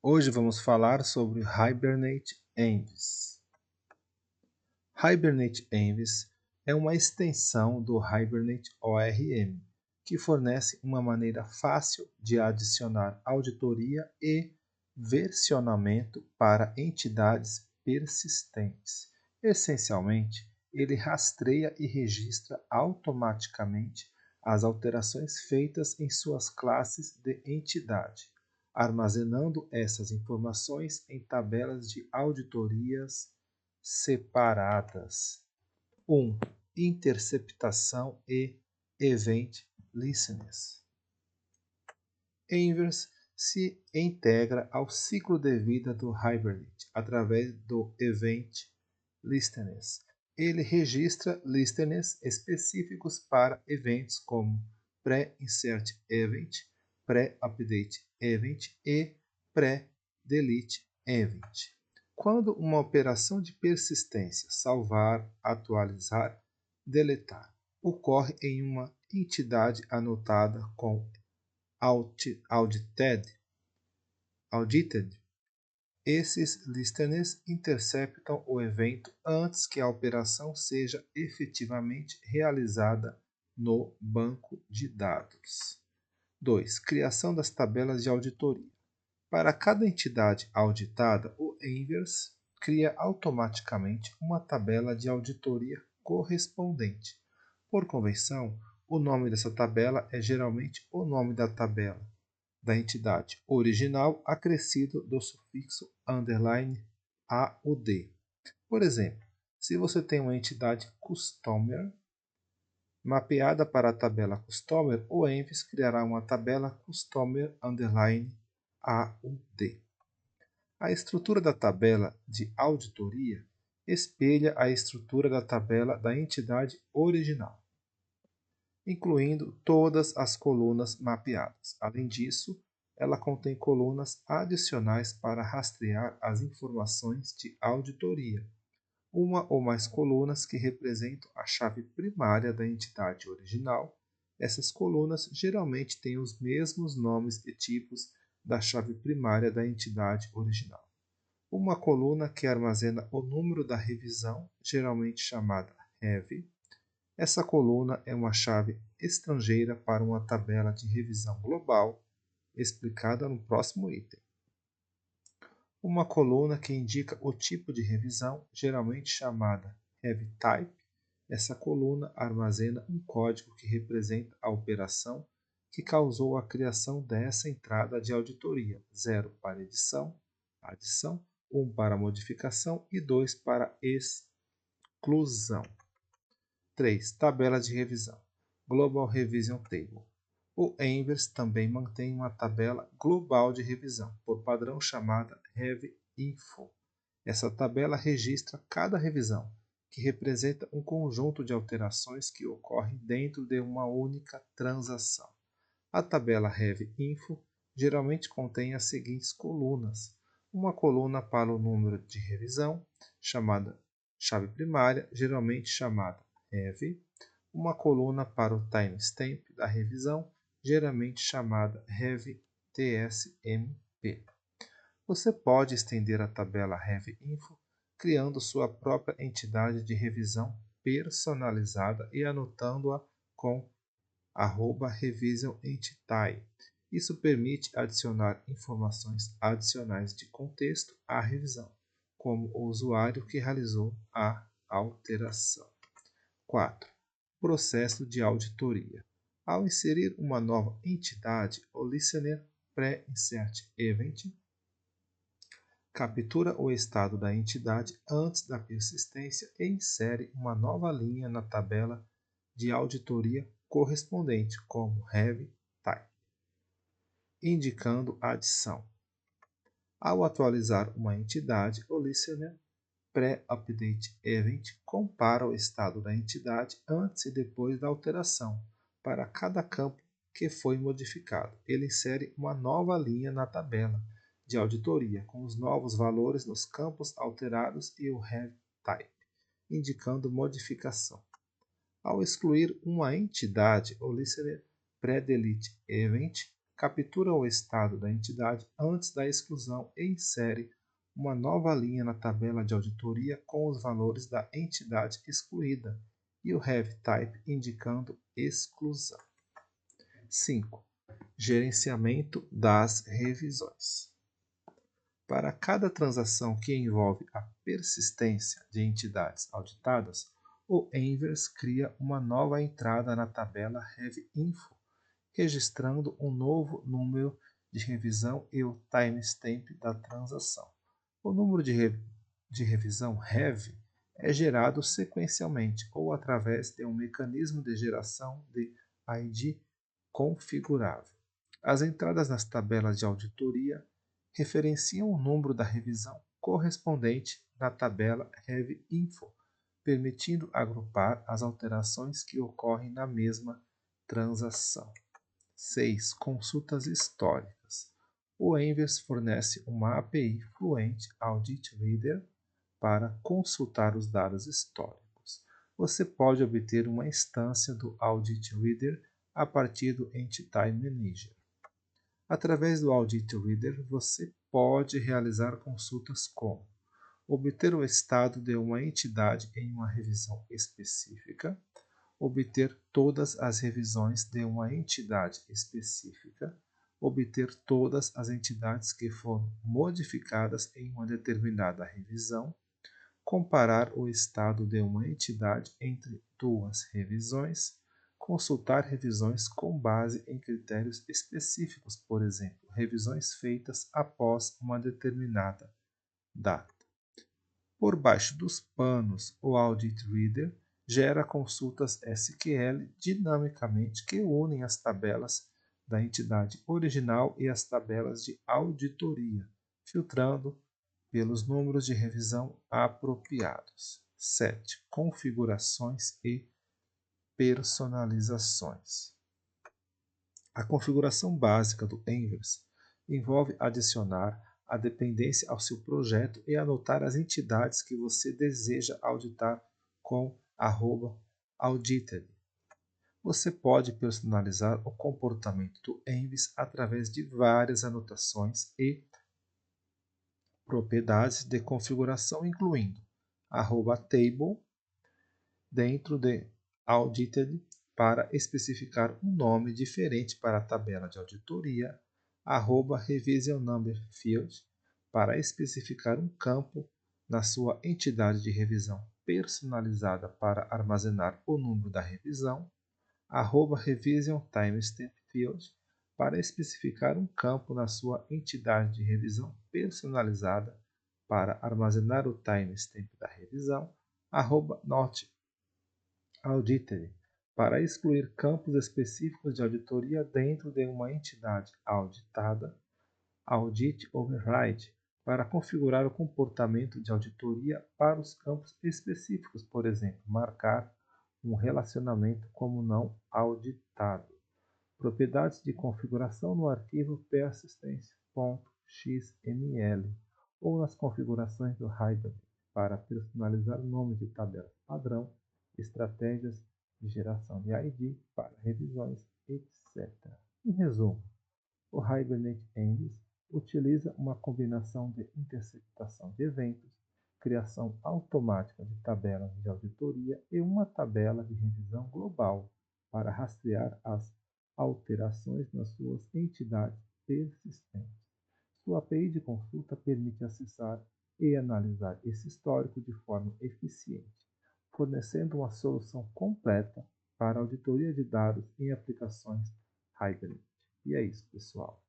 Hoje vamos falar sobre Hibernate Envs. Hibernate Envs é uma extensão do Hibernate ORM, que fornece uma maneira fácil de adicionar auditoria e versionamento para entidades persistentes. Essencialmente, ele rastreia e registra automaticamente as alterações feitas em suas classes de entidade, armazenando essas informações em tabelas de auditorias separadas. 1. Interceptação e Event Listening. Envs se integra ao ciclo de vida do Hibernate através do Event Listening. Ele registra listeners específicos para eventos como Pre-Insert Event, Pre-Update Event e Pre-Delete Event. Quando uma operação de persistência salvar, atualizar, deletar ocorre em uma entidade anotada com audited, esses listeners interceptam o evento antes que a operação seja efetivamente realizada no banco de dados. 2. Criação das tabelas de auditoria. Para cada entidade auditada, o Envs cria automaticamente uma tabela de auditoria correspondente. Por convenção, o nome dessa tabela é geralmente o nome da tabela da entidade original acrescido do sufixo underline AUD. Por exemplo, se você tem uma entidade customer mapeada para a tabela customer, o Envs criará uma tabela customer underline AUD. A estrutura da tabela de auditoria espelha a estrutura da tabela da entidade original, incluindo todas as colunas mapeadas. Além disso, ela contém colunas adicionais para rastrear as informações de auditoria, uma ou mais colunas que representam a chave primária da entidade original. Essas colunas geralmente têm os mesmos nomes e tipos da chave primária da entidade original. Uma coluna que armazena o número da revisão, geralmente chamada heavy. Essa coluna é uma chave estrangeira para uma tabela de revisão global, explicada no próximo item. Uma coluna que indica o tipo de revisão, geralmente chamada Heavy Type. Essa coluna armazena um código que representa a operação que causou a criação dessa entrada de auditoria: 0 para adição, 1 para modificação e 2 para exclusão. 3. Tabela de revisão. Global Revision Table. O Envs também mantém uma tabela global de revisão, por padrão chamada Heavy Info. Essa tabela registra cada revisão, que representa um conjunto de alterações que ocorrem dentro de uma única transação. A tabela Heavy Info geralmente contém as seguintes colunas: uma coluna para o número de revisão, chamada chave primária, geralmente chamada Heavy, uma coluna para o timestamp da revisão, geralmente chamada Heavy TSMP. Você pode estender a tabela Heavy Info criando sua própria entidade de revisão personalizada e anotando-a com @revisionentity. Isso permite adicionar informações adicionais de contexto à revisão, como o usuário que realizou a alteração. 4. Processo de auditoria. Ao inserir uma nova entidade, o listener Pre-Insert Event captura o estado da entidade antes da persistência e insere uma nova linha na tabela de auditoria correspondente, como Heavy Type, indicando a adição. Ao atualizar uma entidade, o listener Pre-Update Event compara o estado da entidade antes e depois da alteração para cada campo que foi modificado. Ele insere uma nova linha na tabela de auditoria com os novos valores nos campos alterados e o Heavy Type, indicando modificação. Ao excluir uma entidade, o listener Pre-Delete Event captura o estado da entidade antes da exclusão e insere uma nova linha na tabela de auditoria com os valores da entidade excluída e o have type indicando exclusão. 5. Gerenciamento das revisões. Para cada transação que envolve a persistência de entidades auditadas, o Envers cria uma nova entrada na tabela HaveInfo, registrando um novo número de revisão e o timestamp da transação. O número de revisão Have é gerado sequencialmente ou através de um mecanismo de geração de ID configurável. As entradas nas tabelas de auditoria referenciam o número da revisão correspondente na tabela HaveInfo, permitindo agrupar as alterações que ocorrem na mesma transação. 6. Consultas históricas. O Envers fornece uma API Fluent Audit Reader para consultar os dados históricos. Você pode obter uma instância do Audit Reader a partir do Entity Manager. Através do Audit Reader, você pode realizar consultas como obter o estado de uma entidade em uma revisão específica, obter todas as revisões de uma entidade específica, obter todas as entidades que foram modificadas em uma determinada revisão, comparar o estado de uma entidade entre duas revisões, consultar revisões com base em critérios específicos, por exemplo, revisões feitas após uma determinada data. Por baixo dos panos, o Audit Reader gera consultas SQL dinamicamente que unem as tabelas da entidade original e as tabelas de auditoria, filtrando pelos números de revisão apropriados. 7. Configurações e personalizações. A configuração básica do Envers envolve adicionar a dependência ao seu projeto e anotar as entidades que você deseja auditar com @audited. Você pode personalizar o comportamento do Envers através de várias anotações e propriedades de configuração, incluindo @table dentro de audited para especificar um nome diferente para a tabela de auditoria, @revisionNumber field para especificar um campo na sua entidade de revisão personalizada para armazenar o número da revisão, @revisionTimestamp field para especificar um campo na sua entidade de revisão personalizada para armazenar o timestamp da revisão, @NotAudited para excluir campos específicos de auditoria dentro de uma entidade auditada, Audit Override para configurar o comportamento de auditoria para os campos específicos, por exemplo, marcar um relacionamento como não auditado. Propriedades de configuração no arquivo persistence.xml ou nas configurações do Hibernate para personalizar nomes de tabelas padrão, estratégias de geração de ID para revisões, etc. Em resumo, o Hibernate Envers utiliza uma combinação de interceptação de eventos, criação automática de tabelas de auditoria e uma tabela de revisão global para rastrear as alterações nas suas entidades persistentes. Sua API de consulta permite acessar e analisar esse histórico de forma eficiente, fornecendo uma solução completa para a auditoria de dados em aplicações Hibernate. E é isso, pessoal.